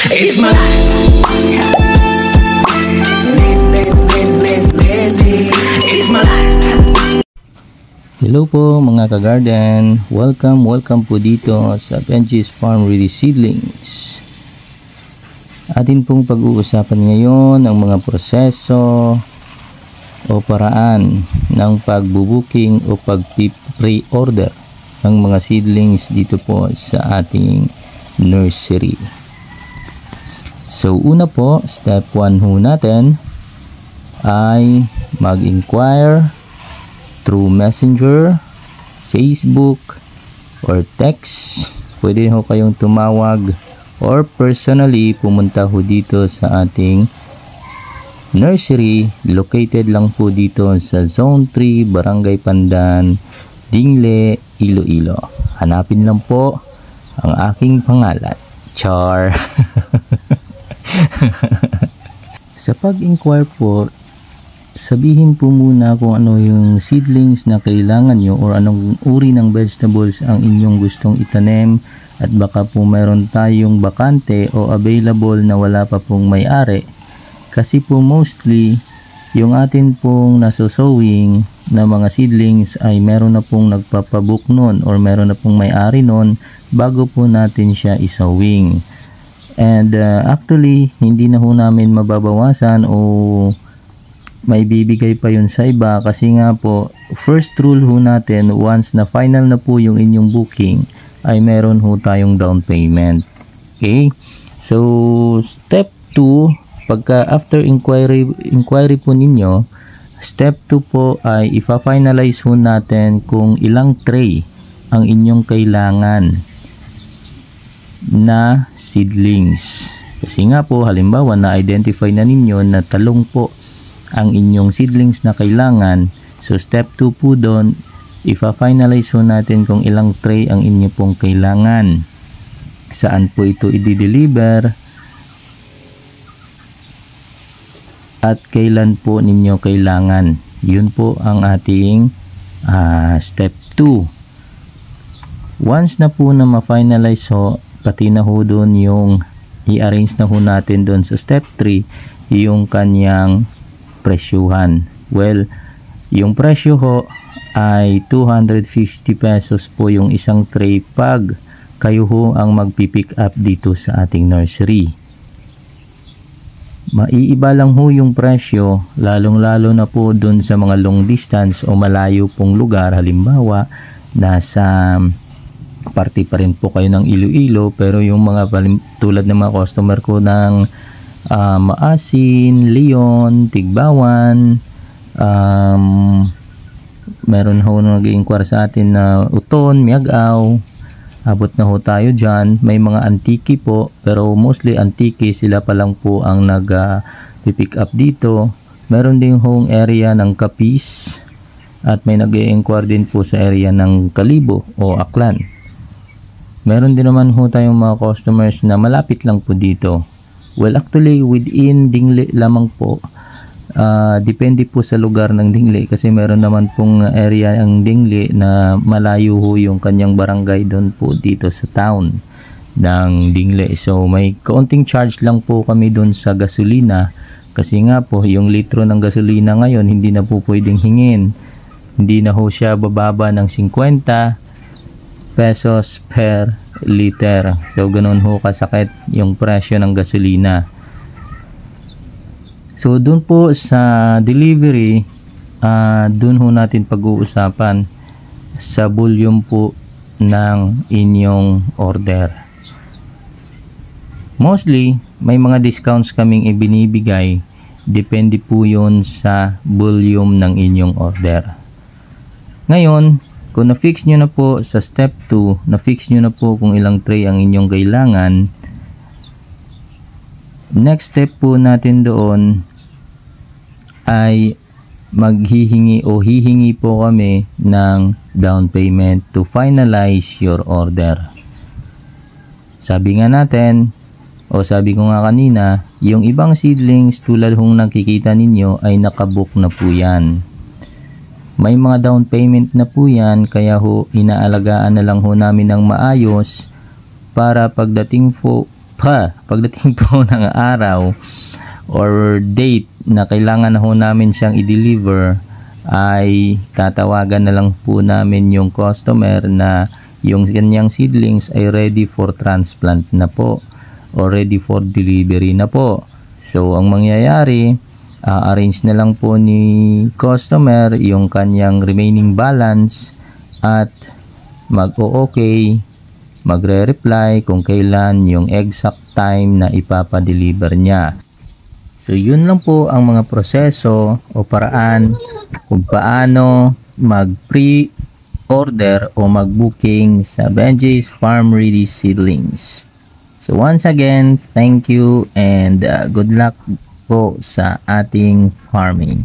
It's my life. It's my life. Hello po mga ka-garden, welcome po dito sa Benji's Farm Ready Seedlings. Atin pong pag-uusapan ngayon ang mga proseso o paraan ng pagbubuking o pag-pre-order ng mga seedlings dito po sa ating nursery. So una po, step 1 ho natin ay mag-inquire through Messenger, Facebook, or text. Pwede ho kayong tumawag or personally pumunta ho dito sa ating nursery. Located lang po dito sa Zone 3, Barangay Pandan, Dingle, Iloilo. Hanapin lang po ang aking pangalan, Char. Sa pag-inquire po, sabihin po muna kung ano yung seedlings na kailangan nyo or anong uri ng vegetables ang inyong gustong itanim, at baka po mayroon tayong bakante o available na wala pa pong may-ari. Kasi po mostly yung atin pong nasosowing na mga seedlings ay meron na pong nagpapabook nun or meron na pong may-ari nun bago po natin siya isowing. And actually hindi na ho namin mababawasan o may bibigay pa yun sa iba, kasi nga po first rule ho natin, once na final na po yung inyong booking ay meron ho tayong down payment. Okay, so step 2, pagka after inquiry po ninyo, step 2 po ay ifa-finalize ho natin kung ilang tray ang inyong kailangan na seedlings. Kasi nga po halimbawa na-identify na ninyo na talong po ang inyong seedlings na kailangan. So step 2 po doon, ifa-finalize ho natin kung ilang tray ang inyo pong kailangan, saan po ito i-deliver, at kailan po ninyo kailangan. Yun po ang ating step 2. Once na po na ma-finalize ho, pati na ho doon yung i-arrange na ho natin doon sa step 3 yung kanyang presyuhan. Well, yung presyo ho ay 250 pesos po yung isang tray pag kayo ho ang magpipick up dito sa ating nursery. Maiiba lang ho yung presyo lalong-lalo na po dun sa mga long distance o malayo pong lugar. Halimbawa, nasa parte pa rin po kayo ng Iloilo, pero yung mga tulad ng mga customer ko ng Maasin, Leon, Tigbawan, meron ho nag-i-inquire sa atin na Uton, Miagaw, abot na ho tayo dyan. May mga antiki po, pero mostly antiki sila pa lang po ang nag-pick up dito. Meron din hong area ng Capiz at may nag-i-inquire din po sa area ng Kalibo o Aklan. Meron din naman ho tayong mga customers na malapit lang po dito. Well, actually within Dingle lamang po. Depende po sa lugar ng Dingle, kasi meron naman pong area ang Dingle na malayo ho yung kanyang barangay doon po dito sa town ng Dingle. So may kaunting charge lang po kami doon sa gasolina, kasi nga po yung litro ng gasolina ngayon hindi na po pwedeng hingin. Hindi na ho siya bababa ng 50 pesos per liter. So ganun ho kasakit yung presyo ng gasolina. So dun po sa delivery, dun ho natin pag-uusapan sa volume po ng inyong order. Mostly may mga discounts kaming ibinibigay, depende po yun sa volume ng inyong order. Ngayon, kung na-fix nyo na po sa step 2, na-fix nyo na po kung ilang tray ang inyong kailangan, next step po natin doon ay maghihingi o hihingi po kami ng down payment to finalize your order. Sabi nga natin, o sabi ko nga kanina, yung ibang seedlings tulad hong nakikita ninyo ay nakabook na po yan. May mga down payment na po yan, kaya ho inaalagaan na lang ho namin ng maayos para pagdating po pagdating po ng araw or date na kailangan na ho namin siyang i-deliver, ay tatawagan na lang po namin yung customer na yung kanyang seedlings ay ready for transplant na po or ready for delivery na po. So ang mangyayari, arrange na lang po ni customer yung kanyang remaining balance at mag-o-okay, magre-reply kung kailan yung exact time na ipapadeliver niya. So yun lang po ang mga proseso o paraan kung paano mag-pre-order o mag-booking sa Benji's Farm Ready Seedlings. So once again, thank you and good luck po sa ating farming.